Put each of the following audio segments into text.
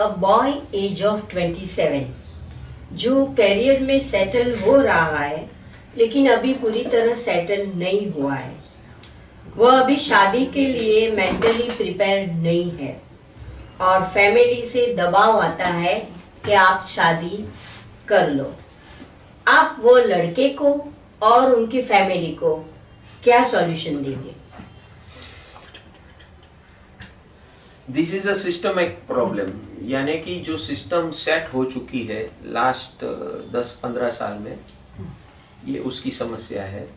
A boy as of 27 जो career में settle हो रहा है लेकिन अभी पूरी तरह सेटल नहीं हुआ है। वह अभी शादी के लिए मेंटली प्रिपेयर नहीं है और फैमिली से दबाव आता है कि आप शादी कर लो। आप वो लड़के को और उनकी फैमिली को क्या सॉल्यूशन देंगे? This is a systemic problem, यानी कि जो सिस्टम सेट हो चुकी है लास्ट 10-15 साल में, ये उसकी समस्या है।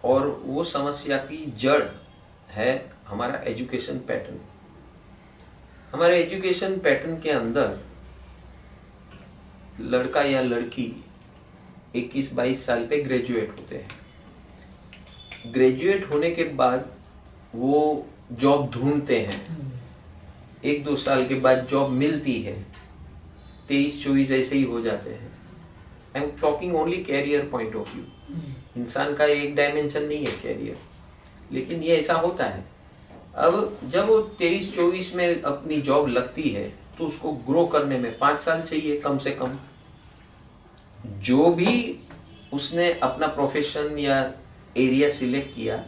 और वो समस्या की जड़ है हमारा एजुकेशन पैटर्न। हमारे एजुकेशन पैटर्न के अंदर लड़का या लड़की 21-22 साल पे ग्रेजुएट होते हैं। ग्रेजुएट होने के बाद वो जॉब ढूंढते हैं। 1-2 साल के बाद जॉब मिलती है, 23-24 ऐसे ही हो जाते हैं। I am talking only career point of view. इंसान का एक डायमेंशन नहीं है कैरियर, लेकिन ये ऐसा होता है। अब जब वो 23-24 में अपनी जॉब लगती है तो उसको ग्रो करने में 5 साल चाहिए कम से कम। जो भी उसने अपना प्रोफेशन या एरिया सिलेक्ट किया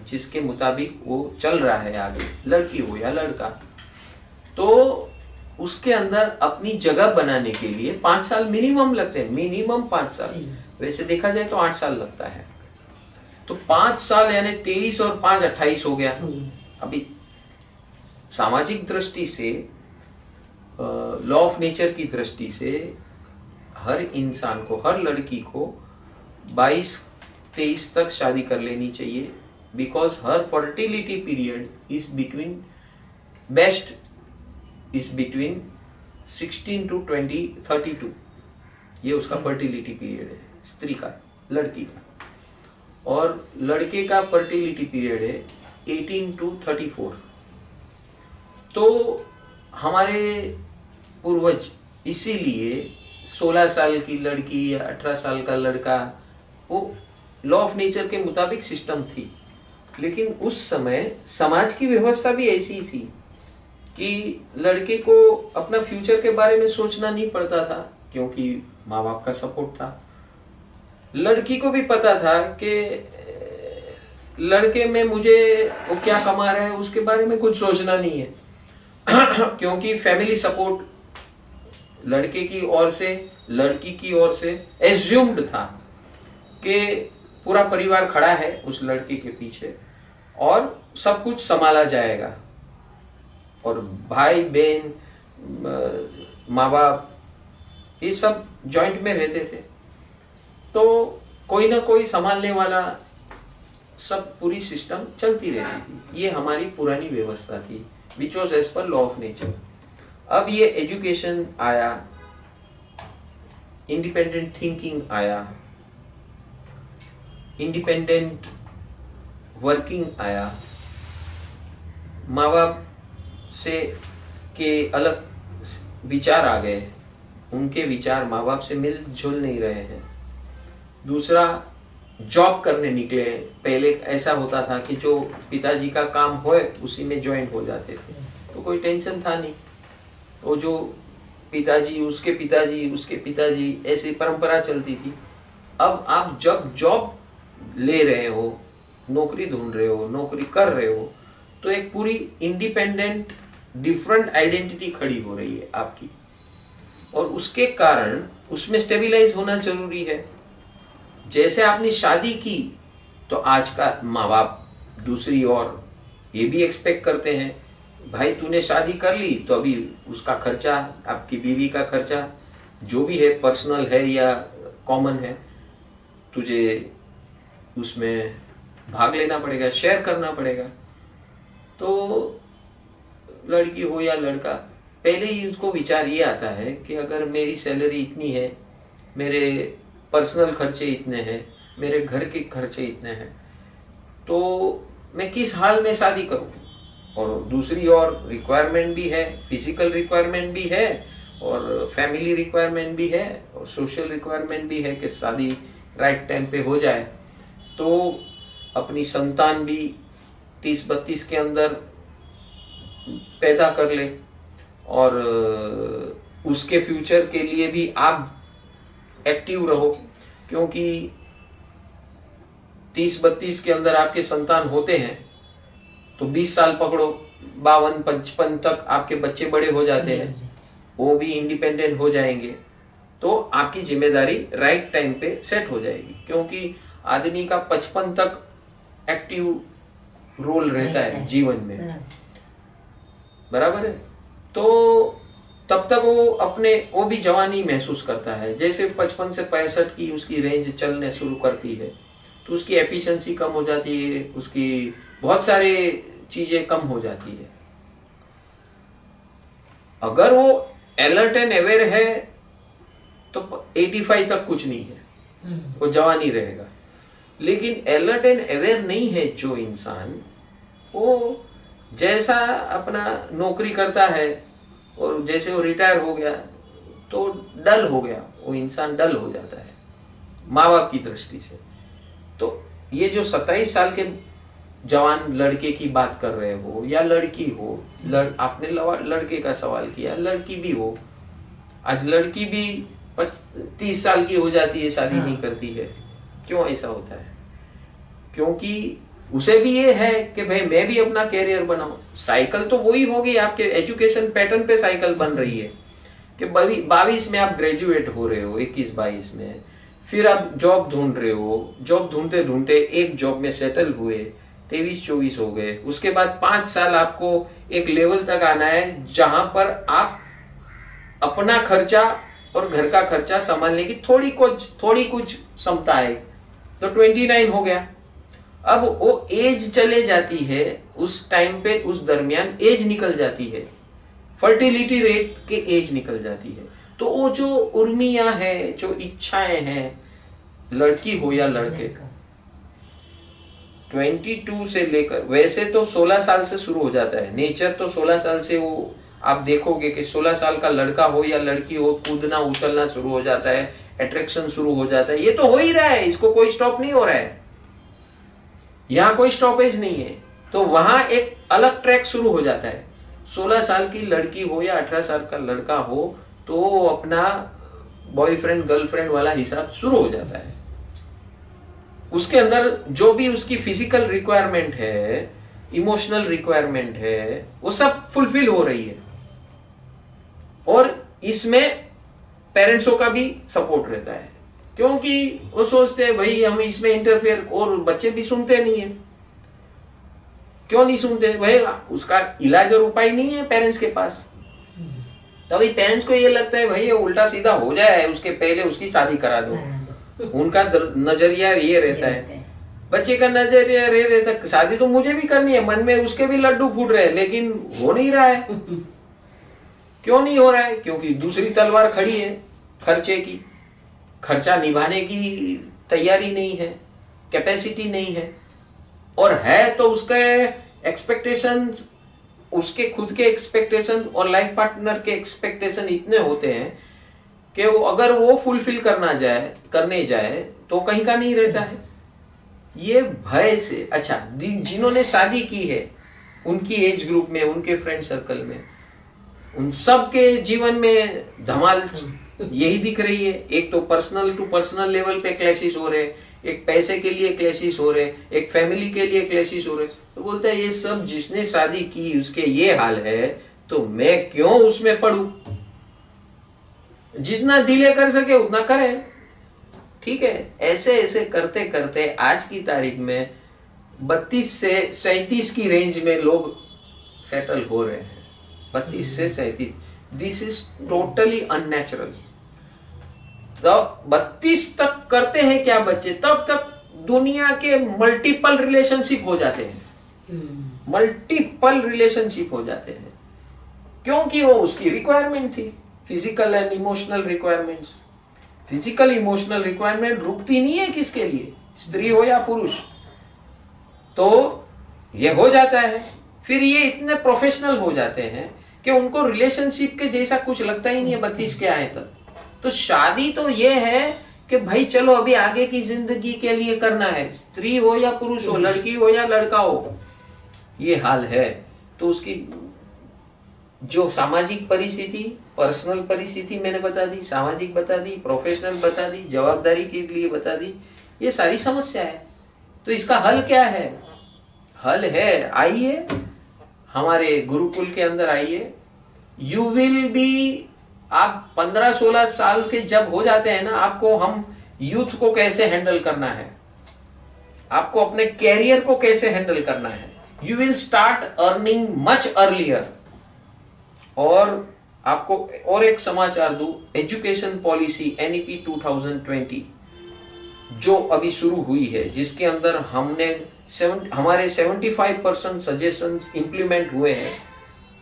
जिसके मुताबिक वो चल रहा है आगे, लड़की हो या लड़का, तो उसके अंदर अपनी जगह बनाने के लिए 5 साल मिनिमम लगते हैं। मिनिमम 5 साल, वैसे देखा जाए तो 8 साल लगता है। तो 5 साल यानी 23 और 5 28 हो गया। अभी सामाजिक दृष्टि से, लॉ ऑफ नेचर की दृष्टि से हर इंसान को, हर लड़की को 22-23 तक शादी कर लेनी चाहिए, because her fertility period is between best is between 16 to 32। ये उसका फर्टिलिटी पीरियड है स्त्री का, लड़की का। और लड़के का फर्टिलिटी पीरियड है 18 to 34। तो हमारे पूर्वज इसीलिए 16 साल की लड़की या 18 साल का लड़का, वो लॉ ऑफ नेचर के मुताबिक सिस्टम थी। लेकिन उस समय समाज की व्यवस्था भी ऐसी थी कि लड़के को अपना फ्यूचर के बारे में सोचना नहीं पड़ता था, क्योंकि माँ बाप का सपोर्ट था। लड़की को भी पता था कि लड़के में मुझे वो क्या कमा रहा है उसके बारे में कुछ सोचना नहीं है क्योंकि फैमिली सपोर्ट लड़के की ओर से, लड़की की ओर से एज्यूम्ड था कि पूरा परिवार खड़ा है उस लड़के के पीछे और सब कुछ संभाला जाएगा। और भाई बहन, माँ बाप, ये सब जॉइंट में रहते थे, तो कोई ना कोई संभालने वाला, सब पूरी सिस्टम चलती रहती थी। ये हमारी पुरानी व्यवस्था थी, which was as per law of nature. अब ये एजुकेशन आया, इंडिपेंडेंट थिंकिंग आया, इंडिपेंडेंट वर्किंग आया, माँ बाप से के अलग विचार आ गए, उनके विचार माँ बाप से मिलजुल नहीं रहे हैं। दूसरा, जॉब करने निकले। पहले ऐसा होता था कि जो पिताजी का काम होए उसी में ज्वाइन हो जाते थे, तो कोई टेंशन था नहीं। वो जो पिताजी, उसके पिताजी, उसके पिताजी, ऐसी परंपरा चलती थी। अब आप जब जॉब ले रहे हो, नौकरी ढूंढ रहे हो, नौकरी कर रहे हो, तो एक पूरी इंडिपेंडेंट डिफरेंट आइडेंटिटी खड़ी हो रही है आपकी, और उसके कारण उसमें स्टेबिलाइज होना जरूरी है। जैसे आपने शादी की तो आज का माँ बाप दूसरी ओर ये भी एक्सपेक्ट करते हैं, भाई तूने शादी कर ली तो अभी उसका खर्चा, आपकी बीवी का खर्चा जो भी है, पर्सनल है या कॉमन है, तुझे उसमें भाग लेना पड़ेगा, शेयर करना पड़ेगा। तो लड़की हो या लड़का, पहले ही उसको विचार ये आता है कि अगर मेरी सैलरी इतनी है, मेरे पर्सनल खर्चे इतने हैं, मेरे घर के खर्चे इतने हैं, तो मैं किस हाल में शादी करूं। और दूसरी ओर रिक्वायरमेंट भी है, फिजिकल रिक्वायरमेंट भी है, और फैमिली रिक्वायरमेंट भी है, और सोशल रिक्वायरमेंट भी है कि शादी राइट टाइम पे हो जाए, तो अपनी संतान भी 30-32 के अंदर पैदा कर ले। और उसके फ्यूचर के लिए भी आप एक्टिव रहो, क्योंकि 30-32 के अंदर आपके संतान होते हैं तो 20 साल पकड़ो, 52-55 तक आपके बच्चे बड़े हो जाते हैं, वो भी इंडिपेंडेंट हो जाएंगे, तो आपकी जिम्मेदारी राइट टाइम पे सेट हो जाएगी, क्योंकि आदमी का 55 तक एक्टिव रोल रहता है जीवन में, बराबर है। तो तब तक वो भी जवानी महसूस करता है। जैसे 55 से 65 की उसकी रेंज चलने शुरू करती है तो उसकी एफिशिएंसी कम हो जाती है, उसकी बहुत सारे चीजें कम हो जाती है। अगर वो अलर्ट एंड अवेयर है तो 85 तक कुछ नहीं है, वो जवानी रहेगा। लेकिन अलर्ट एंड अवेयर नहीं है जो इंसान, वो जैसा अपना नौकरी करता है और जैसे वो रिटायर हो गया तो डल हो गया, वो इंसान डल हो जाता है माँ बाप की दृष्टि से। तो ये जो 27 साल के जवान लड़के की बात कर रहे हो या लड़की हो, आपने लड़के का सवाल किया, लड़की भी हो, आज लड़की भी 30 साल की हो जाती है, शादी नहीं करती है। क्यों ऐसा होता है? क्योंकि उसे भी ये है कि भाई मैं भी अपना कैरियर बनाऊं। साइकिल तो वही होगी, आपके एजुकेशन पैटर्न पे साइकिल बन रही है कि 22 में आप ग्रेजुएट हो रहे हो, 21-22 में, फिर आप जॉब ढूंढ रहे हो, जॉब ढूंढते ढूंढते एक जॉब में सेटल हुए, 23-24 हो गए, उसके बाद 5 साल आपको एक लेवल तक आना है जहां पर आप अपना खर्चा और घर का खर्चा संभालने की थोड़ी कुछ क्षमता है, तो 29 हो गया। अब वो एज चले जाती है, उस टाइम पे उस दरमियान एज निकल जाती है, फर्टिलिटी रेट के एज निकल जाती है। तो वो जो उर्मियां है, जो इच्छाएं हैं, लड़की हो या लड़के, 22 से लेकर, वैसे तो 16 साल से शुरू हो जाता है नेचर, तो 16 साल से वो आप देखोगे कि 16 साल का लड़का हो या लड़की हो, कूदना उछलना शुरू हो जाता है, अट्रैक्शन शुरू हो जाता है। ये तो हो ही रहा है, इसको कोई स्टॉप नहीं हो रहा है, यहाँ कोई स्टॉपेज नहीं है। तो वहां एक अलग ट्रैक शुरू हो जाता है। 16 साल की लड़की हो या 18 साल का लड़का हो तो अपना बॉयफ्रेंड गर्लफ्रेंड वाला हिसाब शुरू हो जाता है। उसके अंदर जो भी उसकी फिजिकल रिक्वायरमेंट है, इमोशनल रिक्वायरमेंट है, वो सब फुलफिल हो रही है। और इसमें पेरेंट्सों का भी सपोर्ट रहता है, क्योंकि वो सोचते हैं भाई हम इसमें इंटरफेयर, और बच्चे भी सुनते नहीं है। क्यों नहीं सुनते भाई? उसका इलाज और उपाय नहीं है पेरेंट्स के पास। तभी पेरेंट्स को ये लगता है भाई ये उल्टा सीधा हो जाए, उसके पहले उसकी शादी करा दो। उनका नजरिया ये रहता है, बच्चे का नजरिया ये रहता है शादी तो मुझे भी करनी है, मन में उसके भी लड्डू फूट रहे हैं, लेकिन हो नहीं रहा है। क्यों नहीं हो रहा है? क्योंकि दूसरी तलवार खड़ी है, खर्चे की, खर्चा निभाने की तैयारी नहीं है, कैपेसिटी नहीं है, और है तो उसके एक्सपेक्टेशंस, उसके खुद के एक्सपेक्टेशन और लाइफ पार्टनर के एक्सपेक्टेशन इतने होते हैं कि वो अगर वो फुलफिल करने जाए तो कहीं का नहीं रहता है। ये भय से, अच्छा जिन्होंने शादी की है उनकी एज ग्रुप में, उनके फ्रेंड सर्कल में, उन सब के जीवन में धमाल यही दिख रही है। एक तो पर्सनल टू पर्सनल लेवल पे क्लैशेस हो रहे, एक पैसे के लिए क्लैशेस हो रहे, एक फैमिली के लिए क्लैशेस हो रहे। तो बोलता है ये सब जिसने शादी की उसके ये हाल है, तो मैं क्यों उसमें पढ़ूं? जितना डिले कर सके उतना करें, ठीक है। ऐसे ऐसे करते करते आज की तारीख में 32 से 37 की रेंज में लोग सेटल हो रहे हैं। 32 से 37, दिस इज टोटली अननेचुरल। तो 32 तक करते हैं क्या बच्चे, तब तक दुनिया के मल्टीपल रिलेशनशिप हो जाते हैं, मल्टीपल रिलेशनशिप हो जाते हैं, क्योंकि वो उसकी रिक्वायरमेंट थी, physical and emotional requirements. Physical emotional requirement रुकती नहीं है किसके लिए, स्त्री हो या पुरुष, तो ये हो जाता है। फिर ये इतने प्रोफेशनल हो जाते हैं कि उनको रिलेशनशिप के जैसा कुछ लगता ही नहीं है 32 के आए तक। तो शादी तो ये है कि भाई चलो अभी आगे की जिंदगी के लिए करना है, स्त्री हो या पुरुष हो, लड़की हो या लड़का हो, ये हाल है। तो उसकी जो सामाजिक परिस्थिति, पर्सनल परिस्थिति मैंने बता दी, सामाजिक बता दी, प्रोफेशनल बता दी, जवाबदारी के लिए बता दी, ये सारी समस्या है। तो इसका हल क्या है? हल है, आइए हमारे गुरुकुल के अंदर आइए। यू विल बी, आप 15-16 साल के जब हो जाते हैं ना, आपको हम यूथ को कैसे हैंडल करना है, आपको अपने कैरियर को कैसे हैंडल करना है, you will start earning much earlier. और आपको और एक समाचार दूं, एजुकेशन पॉलिसी NEP 2020 जो अभी शुरू हुई है, जिसके अंदर हमारे 75% सजेशंस इंप्लीमेंट हुए हैं।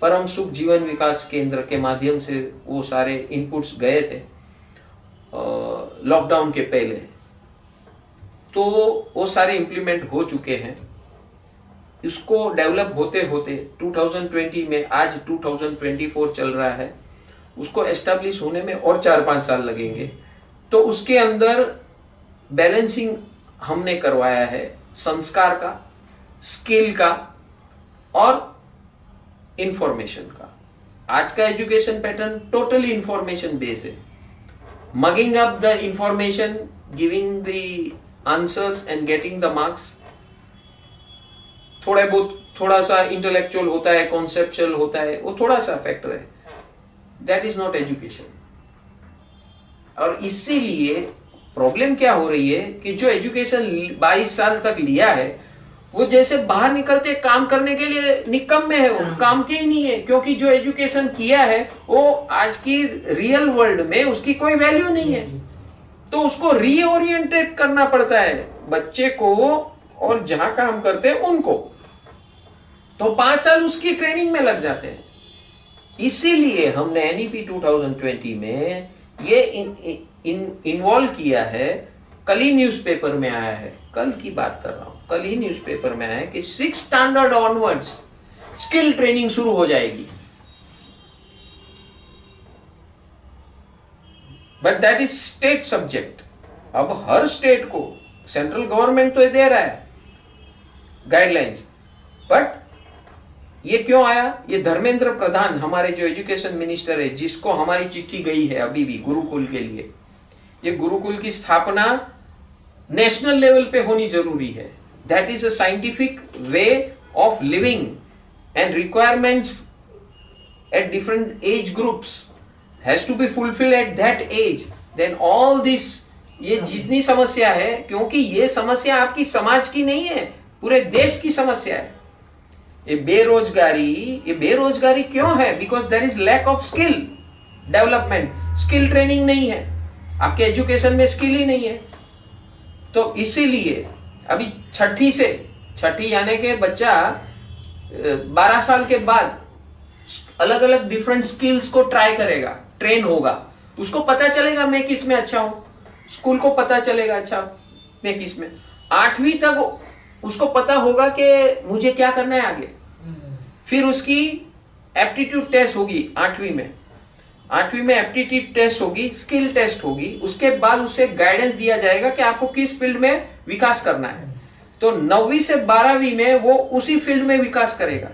परम सुख जीवन विकास केंद्र के माध्यम से वो सारे इनपुट्स गए थे लॉकडाउन के पहले, तो वो सारे इंप्लीमेंट हो चुके हैं। इसको डेवलप होते होते 2020 में, आज 2024 चल रहा है, उसको एस्टैब्लिश होने में और 4-5 साल लगेंगे। तो उसके अंदर बैलेंसिंग हमने करवाया है, संस्कार का, स्किल का और इंफॉर्मेशन का। आज का education pattern totally information base है, mugging up the information, giving the answers and getting the marks. थोड़ा सा इंटेलेक्चुअल होता है, कॉन्सेप्चुअल होता है, वो थोड़ा सा फैक्टर है। That is not education. और इसीलिए प्रॉब्लम क्या हो रही है कि जो एजुकेशन 22 साल तक लिया है, वो जैसे बाहर निकलते काम करने के लिए निकम्मे है, वो काम के ही नहीं है। क्योंकि जो एजुकेशन किया है वो आज की रियल वर्ल्ड में उसकी कोई वैल्यू नहीं है। तो उसको रीओरिएंटेट करना पड़ता है बच्चे को, और जहां काम करते हैं उनको। तो 5 साल उसकी ट्रेनिंग में लग जाते हैं। इसीलिए हमने NEP 2020 में ये इन्वॉल्व किया है। कल ही न्यूज़पेपर में आया है, कल की बात कर रहा हूं, कल ही न्यूज़पेपर में आया है कि 6 स्टैंडर्ड ऑनवर्ड्स स्किल ट्रेनिंग शुरू हो जाएगी। But that is state subject. अब हर स्टेट को सेंट्रल गवर्नमेंट तो दे रहा है गाइडलाइंस, बट ये क्यों आया? ये धर्मेंद्र प्रधान, हमारे जो एजुकेशन मिनिस्टर है, जिसको हमारी चिट्ठी गई है अभी भी गुरुकुल के लिए। ये गुरुकुल की स्थापना नेशनल लेवल पे होनी जरूरी है। That is a scientific way of living and requirements at different age groups has to be fulfil at that age. Then all this, ये जितनी समस्या है, क्योंकि ये समस्या आपकी समाज की नहीं है, पूरे देश की समस्या है। ये बेरोजगारी क्यों है? Because there is lack of skill development. Skill training नहीं है, आपके एजुकेशन में स्किल ही नहीं है। तो इसीलिए अभी छठी यानी के बच्चा 12 साल के बाद अलग अलग डिफरेंट स्किल्स को ट्राई करेगा, ट्रेन होगा, उसको पता चलेगा मैं किस में अच्छा हूं, स्कूल को पता चलेगा अच्छा मैं किस में। 8वीं तक उसको पता होगा कि मुझे क्या करना है आगे। फिर उसकी एप्टीट्यूड टेस्ट होगी 8वीं में एप्टीट्यूड टेस्ट होगी, स्किल टेस्ट होगी। उसके बाद उसे गाइडेंस दिया जाएगा कि आपको किस फील्ड में विकास करना है। तो 9वीं से 12वीं में वो उसी फील्ड में विकास करेगा।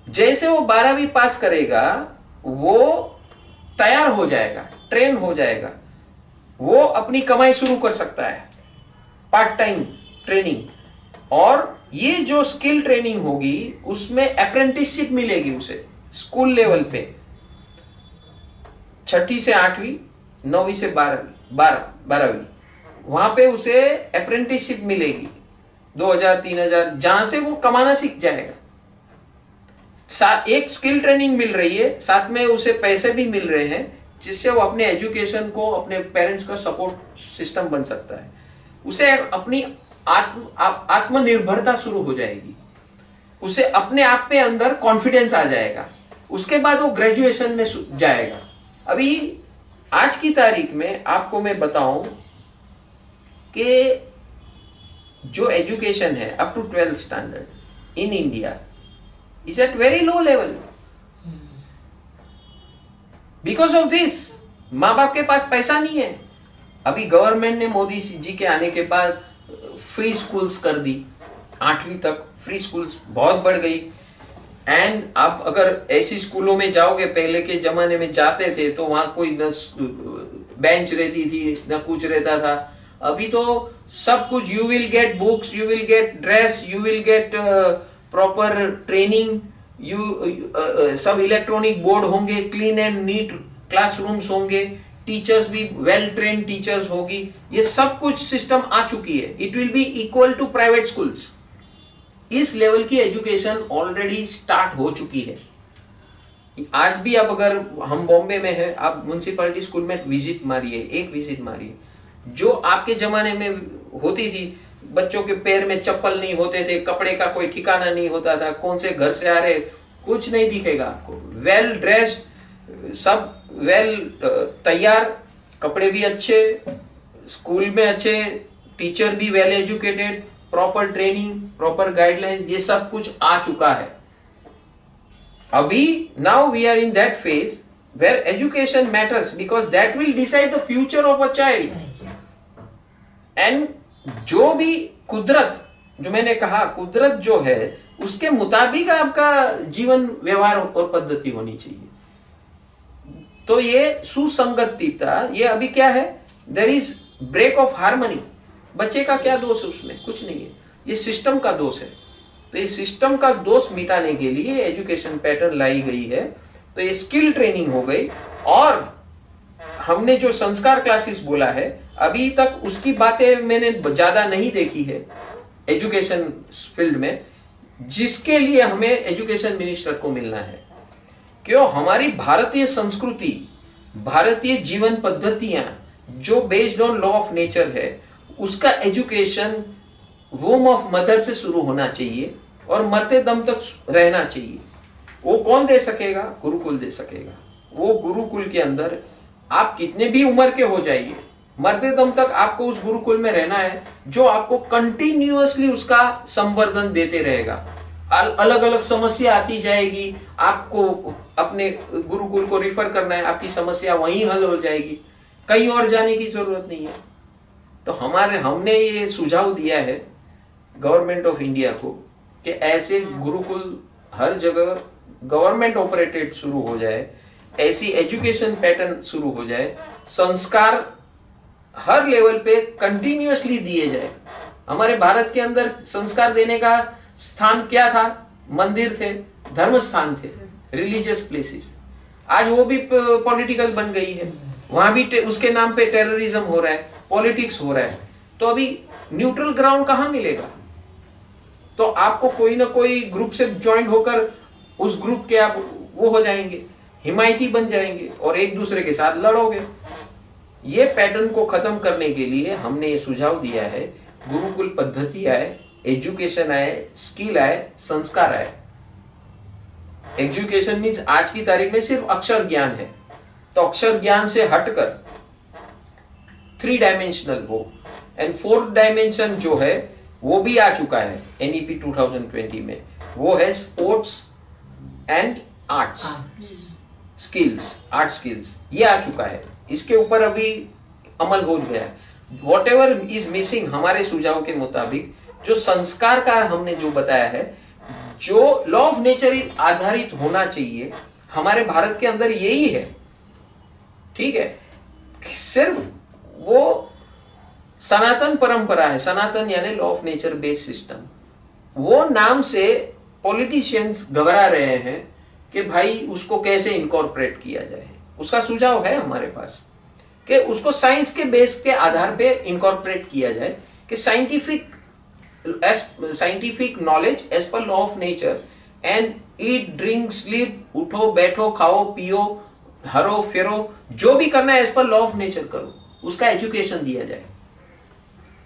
जैसे वो 12वीं पास करेगा, वो तैयार हो जाएगा, ट्रेन हो जाएगा, वो अपनी कमाई शुरू कर सकता है, पार्ट टाइम ट्रेनिंग। और ये जो स्किल ट्रेनिंग होगी उसमें अप्रेंटिसशिप मिलेगी उसे स्कूल लेवल पे, 6ठी से 8वीं, 9वीं से 12वीं, वहां पे उसे अप्रेंटिसशिप मिलेगी 2000-3000, जहां से वो कमाना सीख जाएगा। एक स्किल ट्रेनिंग मिल रही है, साथ में उसे पैसे भी मिल रहे हैं, जिससे वो अपने एजुकेशन को, अपने पेरेंट्स का सपोर्ट सिस्टम बन सकता है। उसे अपनी आत्मनिर्भरता शुरू हो जाएगी, उसे अपने आप पे अंदर कॉन्फिडेंस आ जाएगा। उसके बाद वो ग्रेजुएशन में जाएगा। अभी आज की तारीख में आपको मैं बताऊं कि जो एजुकेशन है up to 12th standard in India is at very low level because of this। माँ बाप के पास पैसा नहीं है। अभी गवर्नमेंट ने मोदी जी के आने के बाद फ्री स्कूल्स कर दी, 8वीं तक फ्री स्कूल्स बहुत बढ़ गई। एंड आप अगर ऐसी स्कूलों में जाओगे, पहले के जमाने में जाते थे तो वहां कोई न बेंच रहती थी न कुछ रहता था। अभी तो सब कुछ, you will get books, you will get dress, you will get proper training, सब इलेक्ट्रॉनिक बोर्ड होंगे, क्लीन एंड नीट क्लासरूम्स होंगे, टीचर्स भी वेल ट्रेन टीचर्स होगी। ये सब कुछ सिस्टम आ चुकी है। It will be equal to private schools. इस लेवल की एजुकेशन ऑलरेडी स्टार्ट हो चुकी है। आज भी अब अगर हम बॉम्बे में है, आप म्युनिसिपैलिटी स्कूल में विजिट मारिए, एक विजिट मारिए, जो आपके जमाने में होती थी, बच्चों के पैर में चप्पल नहीं होते थे, कपड़े का कोई ठिकाना नहीं होता था, कौन से घर से आ रहे कुछ नहीं दिखेगा आपको। वेल ड्रेस्ड, सब वेल तैयार, कपड़े भी अच्छे, स्कूल में अच्छे, टीचर भी well educated, proper training, proper guidelines, ये सब कुछ आ चुका है। अभी now we are in that phase where education matters because that will decide the future of a child. And जो भी कुदरत, जो मैंने कहा कुदरत जो है उसके मुताबिक आपका जीवन व्यवहार और पद्धति होनी चाहिए। तो ये सुसंगतता, ये अभी क्या है, there is break of harmony. बच्चे का क्या दोष है उसमें? कुछ नहीं है, ये सिस्टम का दोष है। तो ये सिस्टम का दोष मिटाने के लिए एजुकेशन पैटर्न लाई गई है। तो ये स्किल ट्रेनिंग हो गई। और हमने जो संस्कार क्लासेस बोला है, अभी तक उसकी बातें मैंने ज्यादा नहीं देखी है एजुकेशन फील्ड में, जिसके लिए हमें एजुकेशन मिनिस्टर को मिलना है। क्यों? हमारी भारतीय संस्कृति, भारतीय जीवन पद्धतियां जो based on law of nature है, उसका एजुकेशन वोम ऑफ मदर से शुरू होना चाहिए और मरते दम तक रहना चाहिए। वो कौन दे सकेगा? गुरुकुल दे सकेगा। वो गुरुकुल के अंदर आप कितने भी उम्र के हो जाइए, मरते दम तक आपको उस गुरुकुल में रहना है, जो आपको कंटिन्यूअसली उसका संवर्धन देते रहेगा। अलग अलग समस्या आती जाएगी, आपको अपने गुरुकुल को रिफर करना है, आपकी समस्या वहीं हल हो जाएगी, कहीं और जाने की जरूरत नहीं है। तो हमने ये सुझाव दिया है गवर्नमेंट ऑफ इंडिया को कि ऐसे गुरुकुल हर जगह गवर्नमेंट ऑपरेटेड शुरू हो जाए, ऐसी एजुकेशन पैटर्न शुरू हो जाए, संस्कार हर लेवल पे कंटिन्यूअसली दिए जाए। हमारे भारत के अंदर संस्कार देने का स्थान क्या था? मंदिर थे, धर्म स्थान थे, रिलीजियस प्लेसेस। आज वो भी पॉलिटिकल बन गई है, वहां भी उसके नाम पे टेररिज्म हो रहा है, पॉलिटिक्स हो रहा है। तो अभी न्यूट्रल ग्राउंड कहां मिलेगा? तो आपको कोई ना कोई ग्रुप से ज्वाइन होकर उस ग्रुप के आप वो हो जाएंगे, हिमायती बन जाएंगे और एक दूसरे के साथ लड़ोगे। ये पैटर्न को खत्म करने के लिए हमने ये सुझाव दिया है, गुरुकुल पद्धति आए, एजुकेशन आए, स्किल आए, संस्कार आए। एजुकेशन मीन्स आज की तारीख में सिर्फ अक्षर ज्ञान है, तो अक्षर ज्ञान से हटकर 3 डायमेंशनल हो, एंड 4th डायमेंशन जो है वो भी आ चुका है एनईपी 2020 में, वो है sports and arts skills, art skills, ये आ चुका है। इसके ऊपर अभी अमल हो गया है। वॉट एवर इज मिसिंग हमारे सुझाव के मुताबिक, जो संस्कार का हमने जो बताया है, जो लॉ ऑफ नेचर आधारित होना चाहिए, हमारे भारत के अंदर यही है। ठीक है, सिर्फ वो सनातन परंपरा है, सनातन यानी law of nature based system. वो नाम से पॉलिटिशियंस घबरा रहे हैं कि भाई उसको कैसे इनकॉर्पोरेट किया जाए। उसका सुझाव है हमारे पास कि उसको साइंस के बेस के आधार पे इनकॉर्पोरेट किया जाए, कि scientific knowledge as per law of nature, and eat drink sleep, उठो बैठो खाओ पियो हरो फिरो, जो भी करना है as per law of nature करो, उसका एजुकेशन दिया जाए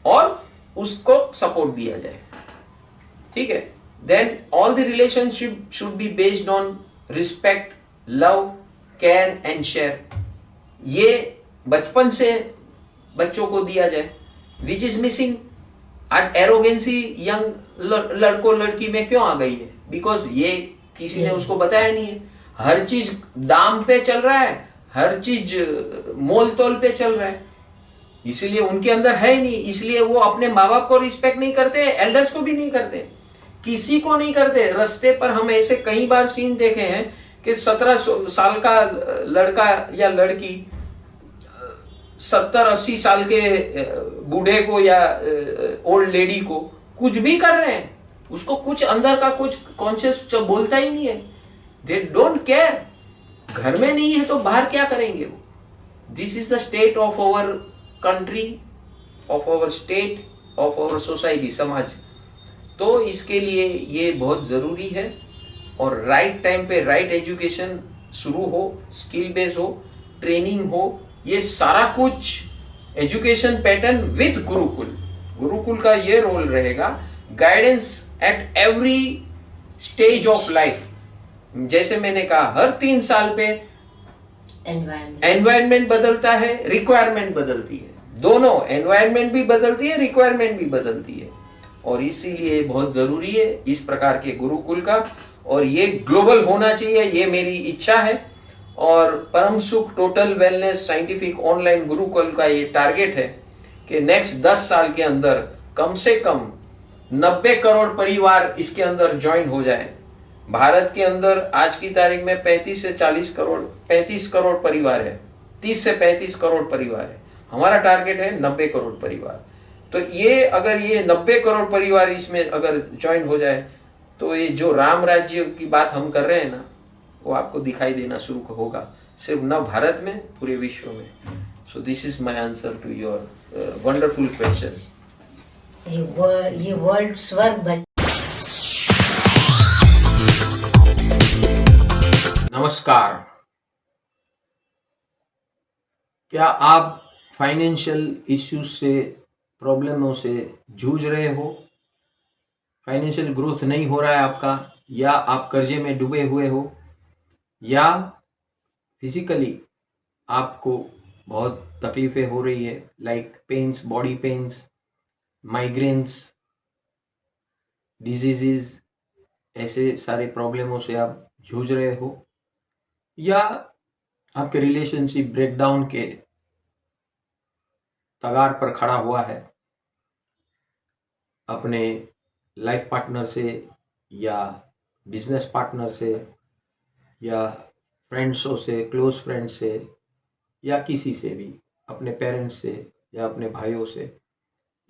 और उसको सपोर्ट दिया जाए। ठीक है, then all the relationship should be based on respect, love, care and share. ये बचपन से बच्चों को दिया जाए, विच इज मिसिंग। आज एरोगेंसी यंग लड़कों लड़की में क्यों आ गई है? बिकॉज ये किसी ने उसको बताया नहीं है। हर चीज दाम पे चल रहा है, हर चीज मोल तोल पे चल रहा है, इसलिए उनके अंदर है ही नहीं। इसलिए वो अपने माँ बाप को रिस्पेक्ट नहीं करते, एल्डर्स को भी नहीं करते। किसी को नहीं करते। रास्ते पर हम ऐसे कई बार सीन देखे हैं कि 17 साल का लड़का या लड़की 70-80 साल के बूढ़े को या ओल्ड लेडी को कुछ भी कर रहे हैं, उसको कुछ अंदर का कुछ कॉन्शियस बोलता ही नहीं है। They don't care. घर में नहीं है तो बाहर क्या करेंगे वो। This is the state of our country, of our state, of our society, समाज। तो इसके लिए ये बहुत जरूरी है और राइट टाइम पे राइट एजुकेशन शुरू हो, स्किल बेस हो, ट्रेनिंग हो, ये सारा कुछ education pattern with Gurukul. Gurukul का ये रोल रहेगा, guidance at every stage of life. जैसे मैंने कहा, हर 3 साल पे एनवायरनमेंट बदलता है, रिक्वायरमेंट बदलती है। दोनों, एनवायरनमेंट भी बदलती है, रिक्वायरमेंट भी बदलती है। और इसीलिए बहुत जरूरी है इस प्रकार के गुरुकुल का, और ये ग्लोबल होना चाहिए, ये मेरी इच्छा है। और परम सुख total wellness scientific online Gurukul का ये टारगेट है कि नेक्स्ट 10 साल के अंदर कम से कम 90 करोड़ परिवार इसके अंदर ज्वाइन हो जाए। भारत के अंदर आज की तारीख में 35 से 40 करोड़ 35 करोड़ परिवार है, 30 से 35 करोड़ परिवार है। हमारा टारगेट है 90 करोड़ परिवार। तो ये अगर ये 90 करोड़ परिवार इसमें अगर ज्वाइन हो जाए तो ये जो राम राज्य की बात हम कर रहे हैं ना, वो आपको दिखाई देना शुरू होगा, सिर्फ न भारत में, पूरे विश्व में। So this is my answer to your wonderful questions. ये वर्ल्ड स्वर्ग बन। नमस्कार। क्या आप फाइनेंशियल इश्यूज से, प्रॉब्लमों से जूझ रहे हो? फाइनेंशियल ग्रोथ नहीं हो रहा है आपका, या आप कर्जे में डूबे हुए हो, या फिजिकली आपको बहुत तकलीफें हो रही है, like pains, body pains, migraines, diseases, ऐसे सारे प्रॉब्लमों से आप जूझ रहे हो, या आपके रिलेशनशिप ब्रेकडाउन के तगार पर खड़ा हुआ है अपने लाइफ पार्टनर से, या बिजनेस पार्टनर से, या फ्रेंड्सों से, क्लोज फ्रेंड से, या किसी से भी, अपने पेरेंट्स से या अपने भाइयों से।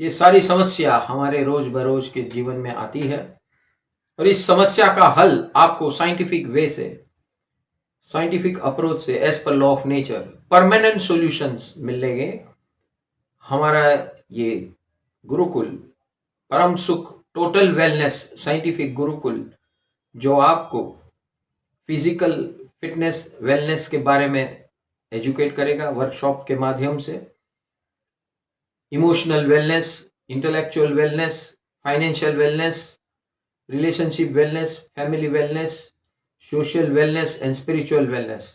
ये सारी समस्या हमारे रोज बरोज के जीवन में आती है, और इस समस्या का हल आपको साइंटिफिक वे से, साइंटिफिक अप्रोच से, as per law of nature, permanent solutions मिलेंगे। हमारा ये गुरुकुल, परम सुख टोटल वेलनेस साइंटिफिक गुरुकुल, जो आपको फिजिकल फिटनेस, वेलनेस के बारे में एजुकेट करेगा वर्कशॉप के माध्यम से, emotional wellness, intellectual wellness, financial wellness, relationship wellness, family wellness, social wellness and spiritual wellness.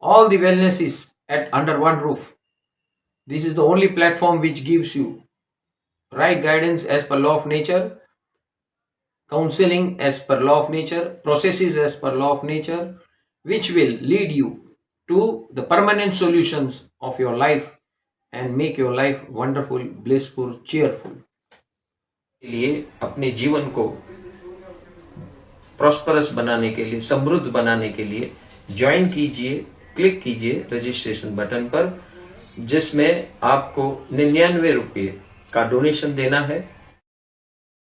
All the wellness is at under one roof. This is the only platform which gives you right guidance as per law of nature, counseling as per law of nature, processes as per law of nature, which will lead you to the permanent solutions of your life and make your life wonderful, blissful, cheerful. लिए अपने जीवन को prosperous बनाने के लिए, समृद्ध बनाने के लिए ज्वाइन कीजिए, क्लिक कीजिए रजिस्ट्रेशन बटन पर, जिसमें आपको 99 रुपये का डोनेशन देना है